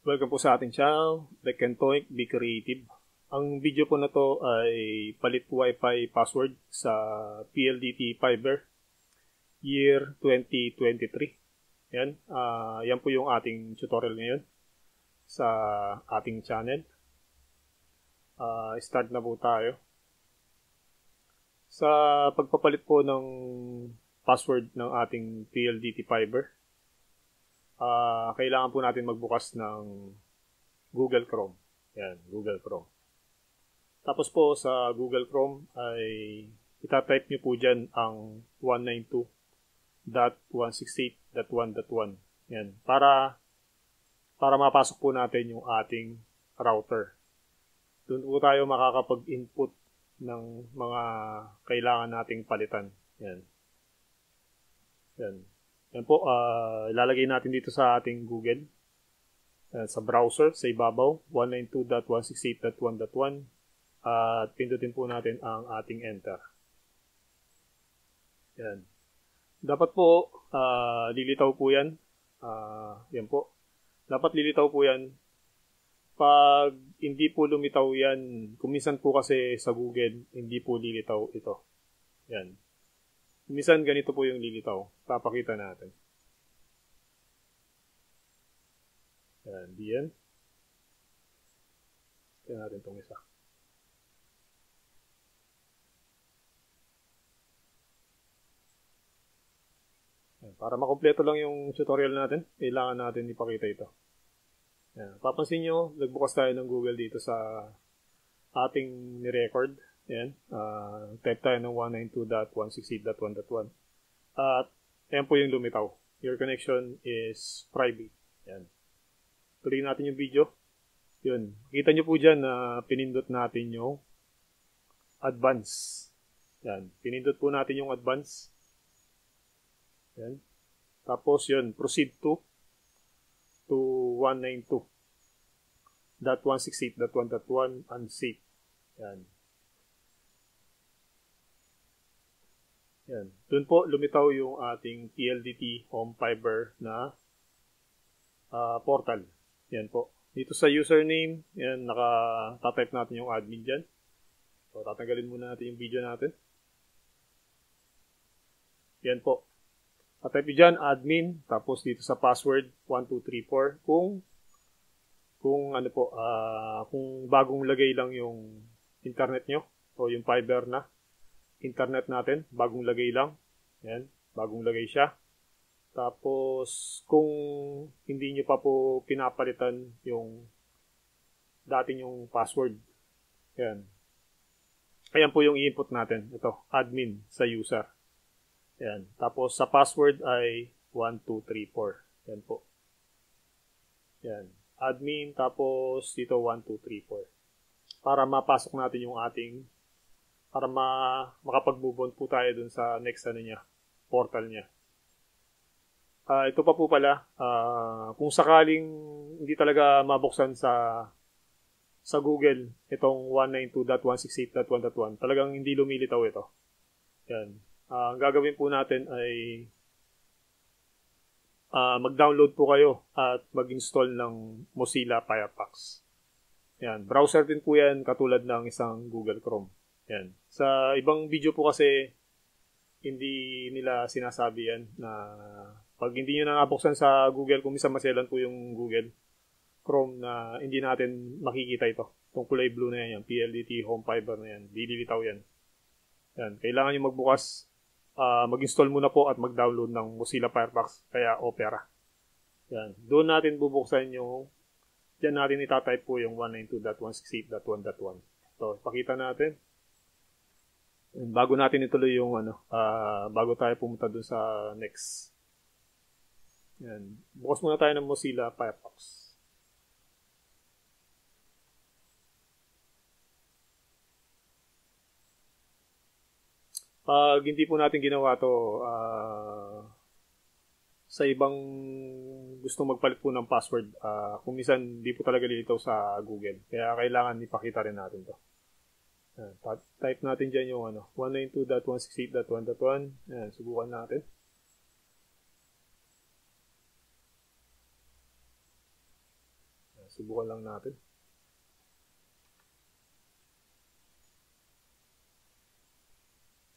Welcome po sa ating channel, The Kentoic Be Creative. Ang video po na to ay palit Wi-Fi password sa PLDT Fiber year 2023. Yan po yung ating tutorial ngayon sa ating channel. Start na po tayo. Sa pagpapalit po ng password ng ating PLDT Fiber, kailangan po natin magbukas ng Google Chrome. Yan, Google Chrome. Tapos po sa Google Chrome ay itatype nyo po dyan ang 192.168.1.1. Yan, para mapasok po natin yung ating router. Doon po tayo makakapag-input ng mga kailangan nating palitan. Yan. Yan. Yan po, ilalagay natin dito sa ating Google. Sa browser, sa ibabaw, 192.168.1.1. At pindutin po natin ang ating enter. Yan. Dapat po, lilitaw po yan. Yan po. Dapat lilitaw po yan. Pag hindi po lumitaw yan, kuminsan po kasi sa Google, hindi po lilitaw ito. Yan. Minsan ganito po yung lilitaw. Papakita natin. Yan, diyan. Tignan natin itong isa. Yan, para makompleto lang yung tutorial natin, kailangan natin ipakita ito. Yan, papansin nyo, nagbukas tayo ng Google dito sa ating ni-record. Yan, type tayo ng 192.168.1.1. At ayan po yung lumitaw. Your connection is private. Yan. Tuloy natin yung video. Yun. Kita nyo po dyan na pinindot natin yung advance. Yan. Pinindot po natin yung advance. Yan. Tapos yun, proceed to 192.168.1.1 unsafe. Yan. Yan. Doon po lumitaw yung ating PLDT Home Fiber na portal. Yan po. Dito sa username, yan, naka-type natin yung admin dyan. So, tatanggalin muna natin yung video natin. Yan po. Type dyan, admin, tapos dito sa password, 1234. Kung ano po, kung bagong lagay lang yung internet nyo, o yung fiber na internet natin, bagong lagay lang. Yan, bagong lagay siya. Tapos, kung hindi nyo pa po pinapalitan yung dating yung password. Yan. Ayan po yung i-input natin. Ito, admin sa user. Yan. Tapos, sa password ay 1234. Yan po. Yan. Admin, tapos dito 1234. Para mapasok natin yung ating para makapag-move on po tayo dun sa next portal niya. Ito pa po pala, kung sakaling hindi talaga mabuksan sa Google itong 192.168.1.1, talagang hindi lumilitaw ito. Yan. Ang gagawin po natin ay mag-download po kayo at mag-install ng Mozilla Firefox. Yan. Browser din po yan katulad ng isang Google Chrome. Yan. Sa ibang video po kasi hindi nila sinasabi yan na pag hindi nyo nabuksan sa Google, kung minsan maselan po yung Google Chrome na hindi natin makikita ito. Itong kulay blue na yan, PLDT Home Fiber na yan. Dililitaw yan. Yan. Kailangan nyo magbukas, mag-install muna po at mag-download ng Mozilla Firefox, kaya Opera. Yan. Doon natin bubuksan yung, dyan natin itatype po yung 192.168.1.1. So, pakita natin. Bago natin ituloy yung bago tayo pumunta dun sa next. Yan. Bukas muna tayo ng Mozilla Firefox. Pag hindi po natin ginawa to, sa ibang gustong magpalit po ng password, kung minsan hindi po talaga lilitaw sa Google. Kaya kailangan ipakita rin natin to. Type natin dyan yung 192.168.1.1. Ayan, subukan natin. subukan lang natin.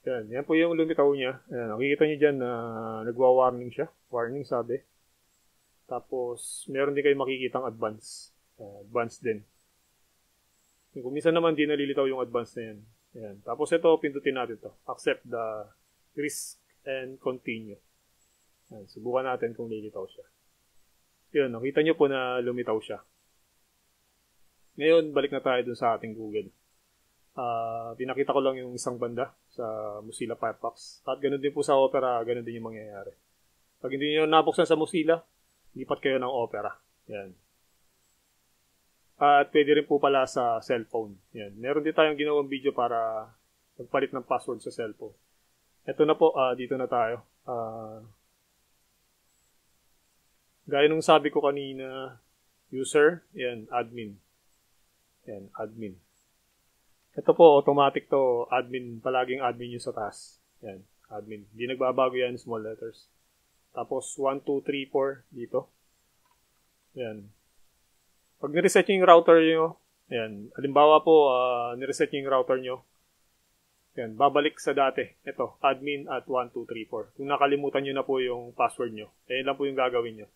Yan po yung lumitaw niya. Ayan, nakikita niyo dyan na nagwa-warning siya. Warning sabi. Tapos, meron din kayo makikitang advance. Advance din. Kung minsan naman di nalilitaw yung advance na yan. Ayan. Tapos ito, pindutin natin to. Accept the risk and continue. Ayan, subukan natin kung lilitaw siya. Yun, nakita nyo po na lumitaw siya. Ngayon, balik na tayo dun sa ating Google. Pinakita ko lang yung isang banda sa Mozilla Firefox. At ganun din po sa Opera, ganun din yung mangyayari. Pag hindi nyo nabuksan sa Mozilla, lipat kayo ng Opera. Yan. At pwede rin po pala sa cellphone. Yan. Meron din tayong ginawang video para magpalit ng password sa cellphone. Ito na po, dito na tayo. Gaya nung sabi ko kanina, user, yan, admin. Yan, admin. Ito po, automatic to, admin, palaging admin yung sa taas. Yan, admin. Hindi nagbabago yan, small letters. Tapos, 1, 2, 3, 4, dito. Yan. Pag nireset nyo yung router nyo, yan, halimbawa po, nireset nyo yung router nyo, yan, babalik sa dati. Ito, admin at 1, 2, 3, 4. Kung nakalimutan nyo na po yung password nyo, yan lang po yung gagawin nyo.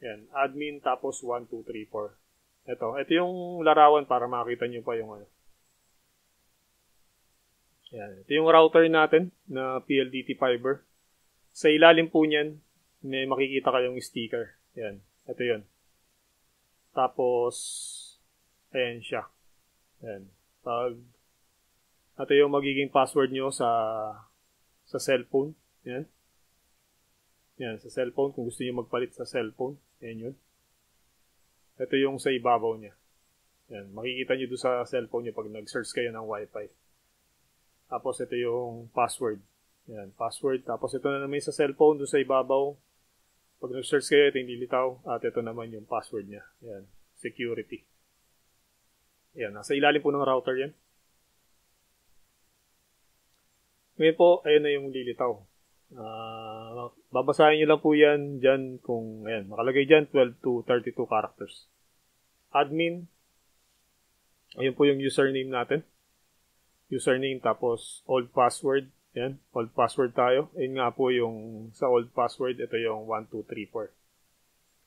Yan, admin tapos 1, 2, 3, 4. Ito yung larawan para makita nyo pa yung ano. Yan. Ito yung router natin na PLDT Fiber. Sa ilalim po niyan, may makikita kayong sticker. Yan. Ito yun. Tapos, ayan siya. Yan. Ito yung magiging password nyo sa cellphone. Yan. Yan, sa cellphone. Kung gusto nyo magpalit sa cellphone. Yan yun. Ito yung sa ibabaw niya. Yan. Makikita nyo doon sa cellphone nyo pag nag-search kayo ng Wi-Fi. Tapos ito yung password. Yan, password. Tapos ito na naman sa cellphone doon sa ibabaw. Pag nag-search kayo, ito yung lilitaw. At ito naman yung password niya. Yan, security. Yan, nasa ilalim po ng router yan. Ngayon po, ayun na yung lilitaw. Babasahin nyo lang po yan dyan kung, ayan, nakalagay dyan 12 to 32 characters. Admin. Ayun po yung username natin. Username tapos old password. Yan, old password tayo. Ayun nga po yung sa old password, ito yung 1234.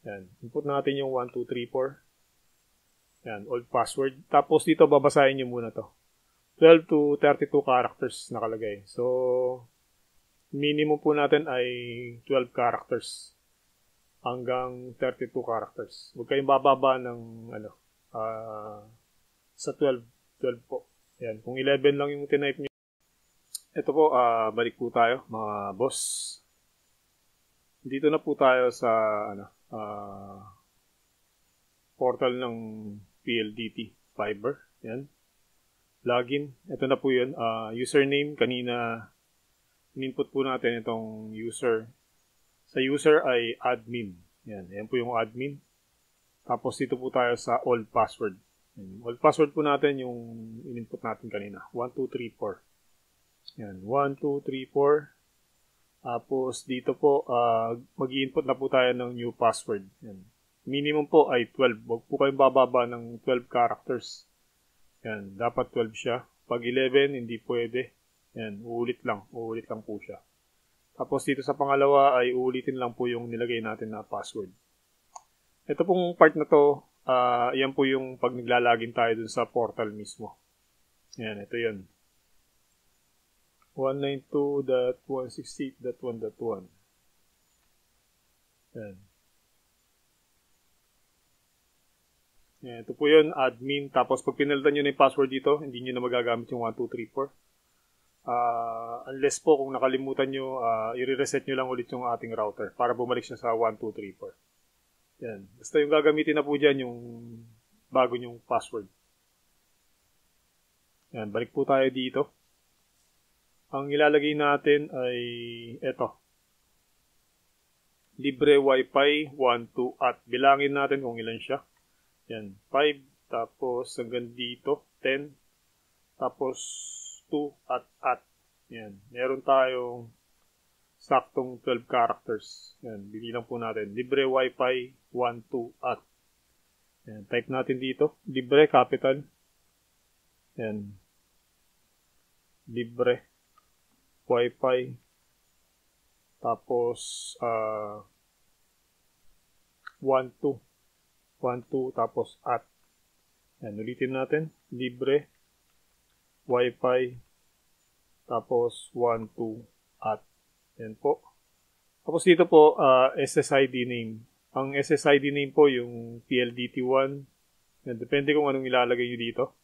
Yan, input natin yung 1234. Yan, old password. Tapos dito babasahin nyo muna to. 12 to 32 characters nakalagay. So, minimum po natin ay 12 characters hanggang 32 characters. Huwag kayong bababa ng sa 12 po. Yan, kung 11 lang yung tinype nyo. Ito po, balik po tayo, mga boss. Dito na po tayo sa portal ng PLDT Fiber. Yan. Login. Ito na po yun. Username, kanina in-input po natin itong user. Sa user ay admin. Yan. Yan po yung admin. Tapos dito po tayo sa old password. Old password po natin yung in-input natin kanina. 1, 2, 3, 4. Yan. 1, 2, 3, 4. Tapos dito po, mag-i-input na po tayo ng new password. Yan. Minimum po ay 12. Huwag po kayong bababa ng 12 characters. Yan. Dapat 12 siya. Pag 11, hindi pwede. Yan. Uulit lang. Uulit lang po siya. Tapos dito sa pangalawa ay uulitin lang po yung nilagay natin na password. Ito pong part na to, yan po yung pag naglalagin tayo dun sa portal mismo. Yan, ito yun. 192.168.1.1. Yan. Yan, ito po yun, admin. Tapos pag pinalitan nyo na yung password dito, hindi nyo na magagamit yung 1234. Unless po kung nakalimutan nyo, i-reset nyo lang ulit yung ating router para bumalik siya sa 1234. Yan. Basta yung gagamitin na po dyan yung bago nyong password. Yan. Balik po tayo dito. Ang ilalagay natin ay eto. Libre Wi-Fi 1, 2 at. Bilangin natin kung ilan siya. Yan. 5. Tapos hanggang dito. 10. Tapos 2 at. Yan. Meron tayong saktong 12 characters. Yan, bibilang po natin. Libre Wi-Fi 1, 2 at. Yan, type natin dito. Libre, capital. Yan. Libre. Wi-Fi. Tapos, 12. 12, tapos at. Yan, ulitin natin. Libre. Wi-Fi. Tapos, 12, at. Yan po. Tapos dito po, SSID name. Ang SSID name po, yung PLDT1. Yan, depende kung anong ilalagay nyo dito.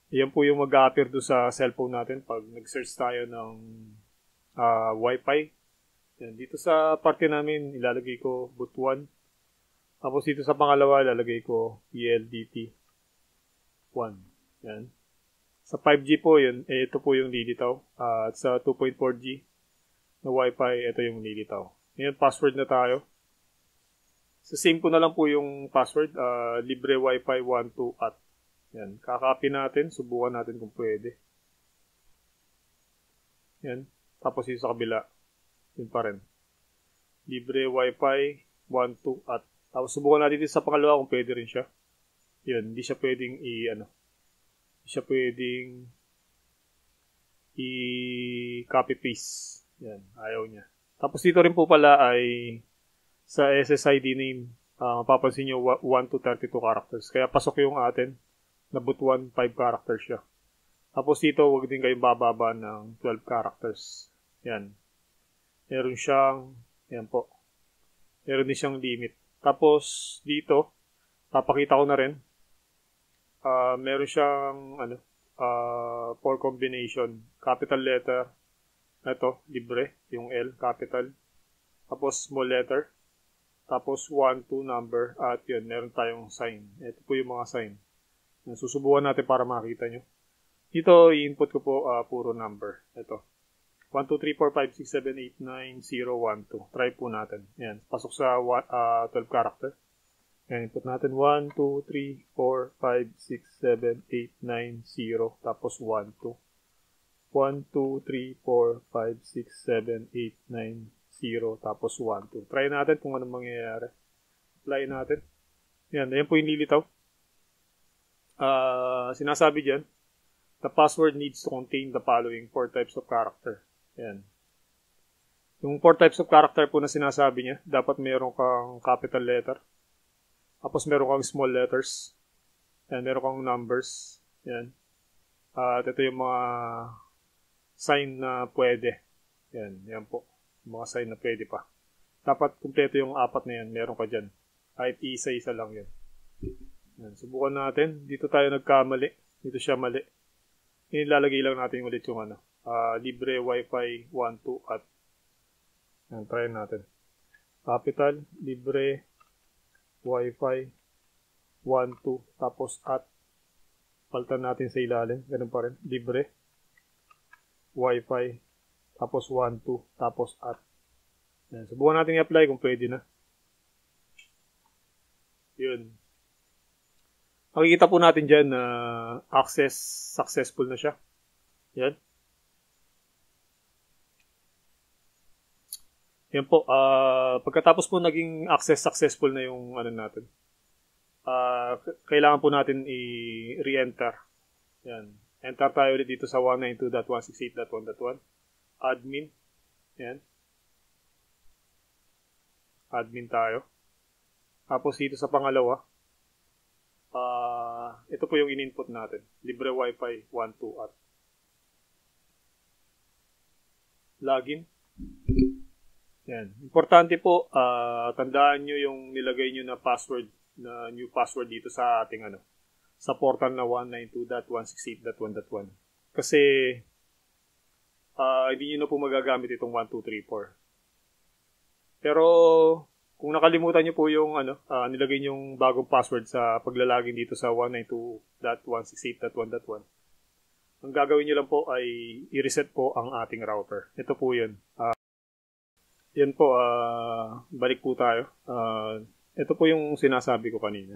Yan po yung mag-a-appear doon sa cellphone natin pag nag-search tayo ng Wi-Fi. Yan, dito sa parte namin, ilalagay ko boot1. Tapos dito sa pangalawa, ilalagay ko PLDT1. Yan. Sa 5G po, yun, ito po yung lilitaw. At sa 2.4G na Wi-Fi, ito yung lilitaw. Ngayon, password na tayo. Sa same ko na lang po yung password, libre Wi-Fi 12 at. Yan, kakopy natin, subukan natin kung pwede. Yan, tapos yung sa kabila, yun pa rin. Libre Wi-Fi 12 at. Tapos subukan natin din sa pangalawa kung pwede rin siya. Yun, hindi siya pwedeng i-copy paste. Yan, ayaw niya. Tapos dito rin po pala ay sa SSID name, mapapansin nyo 1 to 32 characters. Kaya pasok yung atin na boot1, 5 characters siya. Tapos dito, huwag din kayong bababa ng 12 characters. Yan. Meron siyang, yan po. Meron din siyang limit. Tapos dito, papakita ko na rin. Meron siyang, for combination. Capital letter. Ito, libre. Yung L, capital. Tapos small letter. Tapos 1, 2 number. At yun, meron tayong sign. Ito po yung mga sign. Susubukan natin para makita nyo. Dito, i-input ko po puro number. Ito. 1, 2, 3, 4, 5, 6, 7, 8, 9, 0, 1, 2. Try po natin. Yan. Pasok sa 12 character. Yan. Input natin 1, 2, 3, 4, 5, 6, 7, 8, 9, 0. Tapos 1, 2. 1, 2, 3, 4, 5, 6, 7, 8, 9, 0. Tapos 1, 2. Try natin kung anong mangyayari. Apply natin. Yan. Ayan po yung lilitaw. Sinasabi dyan, the password needs to contain the following 4 types of character. Yan. Yung 4 types of character po na sinasabi niya, dapat meron kang capital letter. Tapos meron kang small letters. Yan, meron kang numbers. Yan. At ito yung mga sign na pwede. Yan, yan po. Yung mga sign na pwede pa. Dapat kumpleto yung 4 na yan, meron ka dyan. Kahit isa-isa lang yan. Yan, subukan natin. Dito tayo nagkamali. Dito siya mali. Ilalagay lang natin ulit yung libre Wi-Fi 12 at. Yan, try natin. Capital, libre Wi-Fi 12, tapos at. Palitan natin sa ilalim. Ganun pa rin. Libre Wi-Fi, tapos 12, tapos at. Yan, subukan natin i-apply kung pwede na. Yun. Makikita po natin dyan na successful na siya. Yan. Yan po. Pagkatapos po naging successful na yung natin. Kailangan po natin i-re-enter. Yan. Enter tayo ulit dito sa 192.168.1.1. Admin. Yan. Admin tayo. Tapos dito sa pangalawa, ito po yung in-input natin. Libre Wi-Fi 12 at. Login. Yan. Importante po, tandaan nyo yung nilagay nyo na password, na new password dito sa ating sa portal na 192.168.1.1. Kasi, hindi nyo na po magagamit itong 1234. Pero, kung nakalimutan nyo po yung nilagay yung bagong password sa paglalagin dito sa 192.168.1.1, ang gagawin nyo lang po ay i-reset po ang ating router. Ito po yun. Yan po, balik po tayo. Ito po yung sinasabi ko kanina.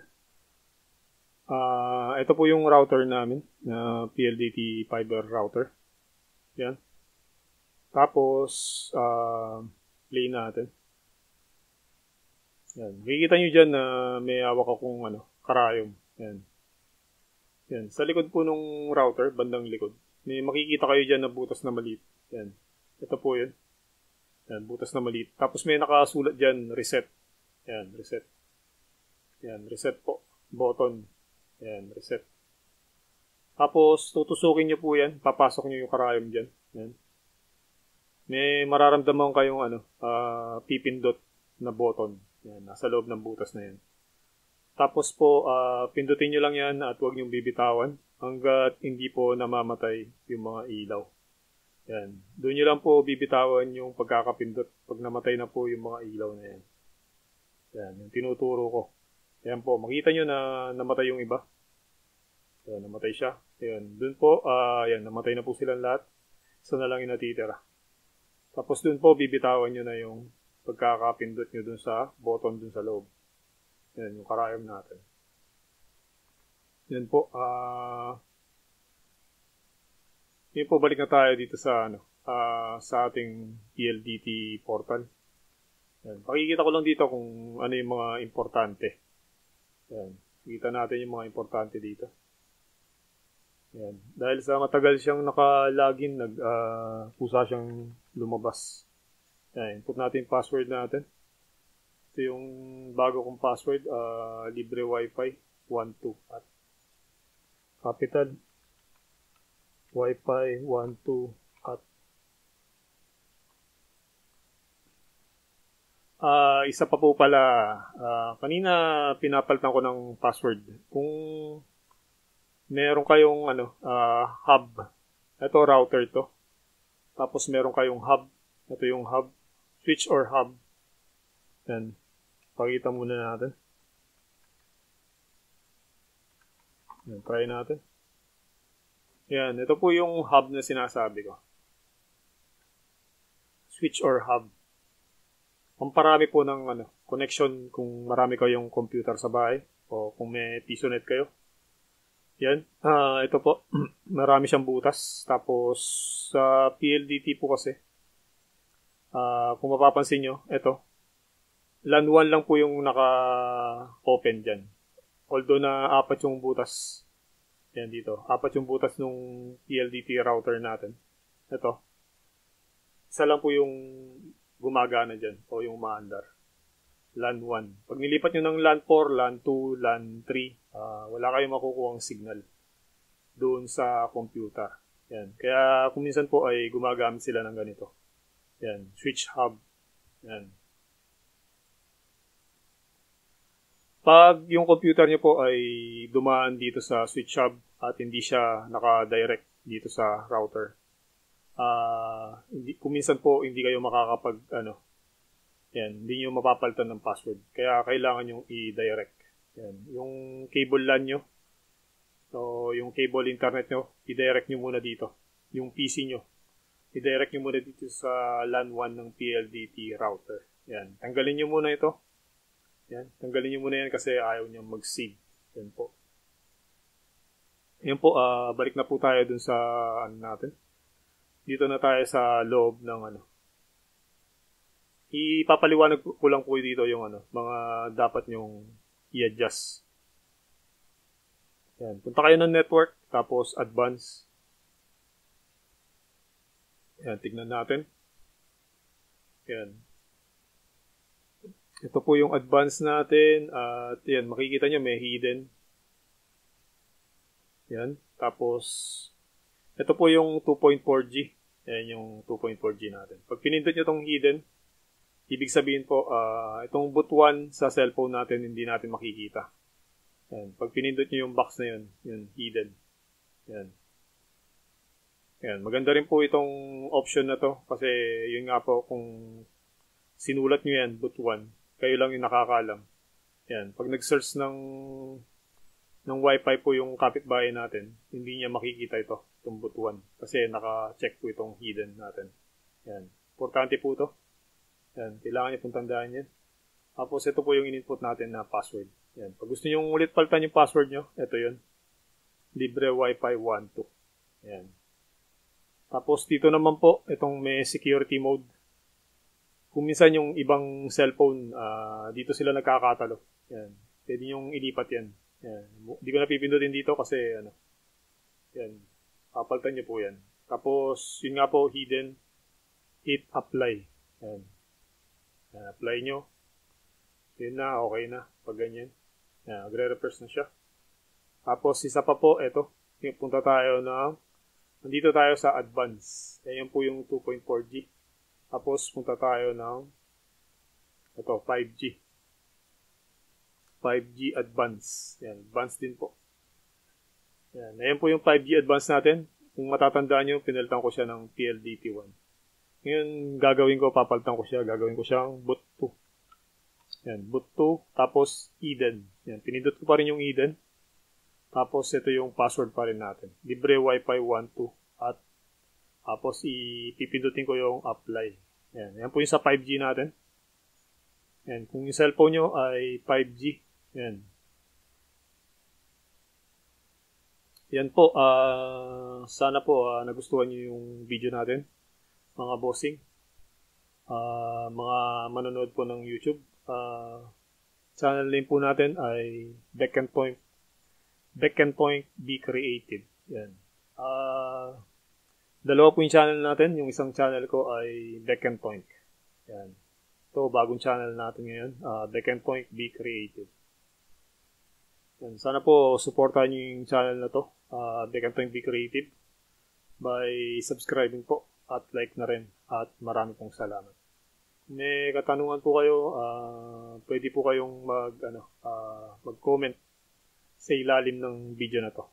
Ito po yung router namin, na PLDT fiber router. Yan. Tapos, play natin. Yan. Makikita nyo dyan na may hawak akong karayom. Yan. Yan. Sa likod po nung router, bandang likod, may makikita kayo dyan na butas na maliit. Yan. Ito po yun. Yan, butas na maliit. Tapos may nakasulat dyan, reset. Yan, reset. Yan, reset po. Button. Yan, reset. Tapos, tutusukin nyo po yan. Papasok nyo yung karayom dyan. Yan. May mararamdaman kayong pipindot na button. Yan, nasa loob ng butas na yan. Tapos po, pindutin nyo lang yan at huwag nyo bibitawan hanggat hindi po namamatay yung mga ilaw. Yan. Doon nyo lang po bibitawan yung pagkakapindot pag namatay na po yung mga ilaw na yan. Yan, yung tinuturo ko. Yan po, makita nyo na namatay yung iba. Yan, namatay siya. Yan, doon po, yan, namatay na po silang lahat. Isa na lang yung natitira. Tapos doon po, bibitawan nyo na yung pagkakapindot nyo doon sa button doon sa loob. Yan, yung karayom natin. Yan po, yun po, balik na tayo dito sa sa ating PLDT portal. Yan. Pakikita ko lang dito kung ano yung mga importante. Yan. Kita natin yung mga importante dito. Yan. Dahil sa matagal siyang naka-login, pusa siyang lumabas. Yan. Input natin yung password natin. Ito yung bago kong password, libre wifi 12 at capital wifi 12 at isa pa po pala, kanina pinapalitan ko ng password. Kung meron kayong hub, ito router to. Tapos meron kayong hub, ito yung hub, switch or hub. Yan, pakita muna natin. Yan, try natin. Yan, ito po yung hub na sinasabi ko. Switch or hub. Ang parami po ng connection kung marami kayong computer sa bahay o kung may Pisonet kayo. Yan. Ito po. Marami siyang butas. Tapos sa PLDT po kasi, kung mapapansin nyo, ito. LAN 1 lang po yung naka-open dyan. Although na 4 yung butas. Yan dito. 4 yung butas nung PLDT router natin. Ito. Isa lang po yung gumagana dyan o yung umaandar. LAN 1. Pag nilipat nyo ng LAN 4, LAN 2, LAN 3, wala kayong makukuha signal doon sa computer. Yan. Kaya kung minsan po ay gumagamit sila ng ganito. Yan. Switch hub. Yan. Pag yung computer nyo po ay dumaan dito sa switch hub at hindi siya naka-direct dito sa router, kung minsan po hindi kayo makakapag hindi nyo mapapalitan ng password. Kaya kailangan yung i-direct. Yan. Yung cable LAN nyo, so yung cable internet nyo, i-direct nyo muna dito. Yung PC nyo, i-direct nyo muna dito sa LAN 1 ng PLDT router. Yan. Tanggalin nyo muna ito. Yan. Tanggalin nyo muna yan kasi ayaw nyo mag-save. Yan po. Yan po, balik na po tayo dun sa natin. Dito na tayo sa loob ng Ipapaliwanag ko lang po dito yung mga dapat nyong i-adjust. Yan. Punta kayo ng network, tapos advance. Yan, tignan natin. Yan. Ito po yung advance natin. At yan, makikita nyo may hidden. Yan. Tapos, ito po yung 2.4G. Yan yung 2.4G natin. Pag pinindot nyo itong hidden, ibig sabihin po, itong boot 1 sa cellphone natin, hindi natin makikita. Yan. Pag pinindot nyo yung box na yun, yun, hidden. Yan. Yan. Maganda rin po itong option na to kasi yun nga po, kung sinulat nyo yan, boot 1, kayo lang yung nakakaalam. Yan. Pag nag-search ng Wi-Fi po yung kapitbahay natin, hindi niya makikita ito, itong boot 1. Kasi naka-check po itong hidden natin. Yan. Importante po ito. Yan. Kailangan niyo pong tandaan yan. Tapos ito po yung in-input natin na password. Yan. Pag gusto niyo ulit palitan yung password nyo, ito yun. Libre Wi-Fi 12. Yan. Tapos dito naman po, itong may security mode. Kung minsan yung ibang cellphone, dito sila nagkakatalo. Yan. Pwede nyong ilipat yan. Yan. Hindi ko na pipindutin dito kasi ano. Yan. Papalitan nyo po yan. Tapos, yun nga po, hidden, hit apply. Yan. Yan, apply nyo. Yun na, okay na. Pag ganyan. Yan, magre-refresh na siya. Tapos, isa pa po, eto. Punta tayo na, nandito tayo sa advance. Yan po yung 2.4G. Tapos, punta tayo ng, ito, 5G. 5G advance. Yan, advance din po. Yan, ayan po yung 5G advance natin. Kung matatandaan nyo, pinalitan ko siya ng PLDT1. Ngayon, gagawin ko, papalitan ko siya. Gagawin ko siyang boot 2. Yan, boot 2. Tapos, Eden. Yan, pinindot ko pa rin yung Eden. Tapos, ito yung password pa rin natin. Libre Wi-Fi 1.2. At, tapos, ipipindutin ko yung apply. Yan, yan po yung sa 5G natin. Yan, kung yung cellphone nyo ay 5G. Yan. Yan po, sana po nagustuhan nyo yung video natin, mga bossing, mga manonood po ng YouTube. Channel name po natin ay Beck and Point Be Creative. Yan. Dalawa po yung channel natin. Yung isang channel ko ay Beck and Point. Yan. Ito, bagong channel natin ngayon, Beck and Point Be Creative. Yan. Sana po supportahan nyo yung channel na to, Beck and Point Be Creative, by subscribing po at like na rin, at marami pong salamat. May katanungan po kayo, pwede po kayong mag-comment sa ilalim ng video na to.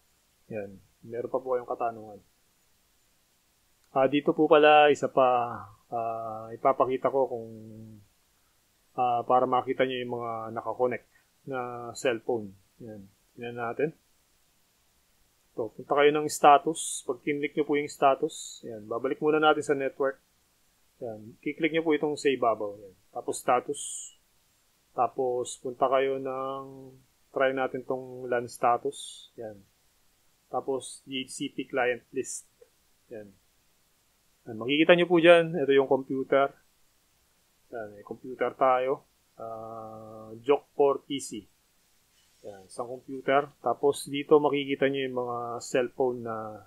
Yan. Meron pa po kayong katanungan. Dito po pala, isa pa, ipapakita ko kung para makita nyo yung mga nakakonect na cellphone. Yan. Tingnan natin. So, punta kayo ng status. Pag kinlik nyo po yung status, yan. Babalik muna natin sa network. Yan. Kiklik nyo po itong sa ibabaw. Yan. Tapos status. Tapos punta kayo ng, try natin tong LAN status. Yan. Tapos DHCP client list. Yan. Yan. Makikita nyo po dyan. Ito yung computer. Yan. May computer tayo. Jok 4 PC. Yan, isang computer. Tapos dito makikita nyo yung mga cellphone na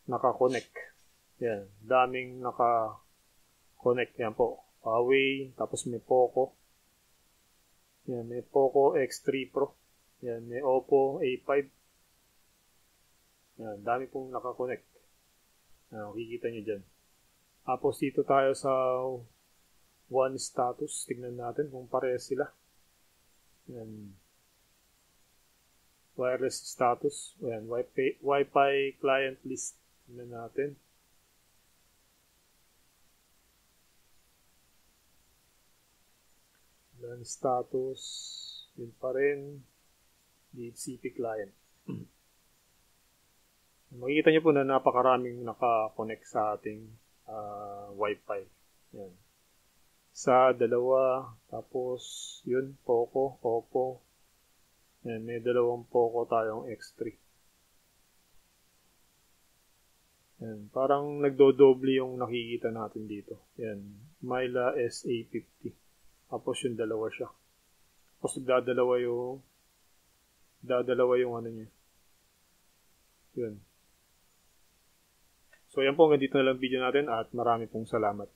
naka-connect. Yan, daming naka-connect. Yan po, Huawei. Tapos may Poco. Yan, may Poco X3 Pro. Yan, may Oppo A5. Yan, dami pong naka-connect. Yan, makikita nyo dyan. Tapos dito tayo sa one status. Tignan natin kung parehas sila. Yan. Wireless status. Ayan, Wi-Fi client list. Tignan natin. LAN status. Yun pa rin. DHCP client. Makikita nyo po na napakaraming naka-connect sa ating Wi-Fi. Yan. Sa dalawa. Tapos, yun, Poco, Oppo. Yan, may dalawang Poco tayong X3. Yan, parang nagdodoble yung nakikita natin dito. Yan, Myla SA50. Tapos yung dalawa siya. Tapos dadalawa yung ano niya. Yun. So yan po, hanggang dito na lang video natin at marami pong salamat.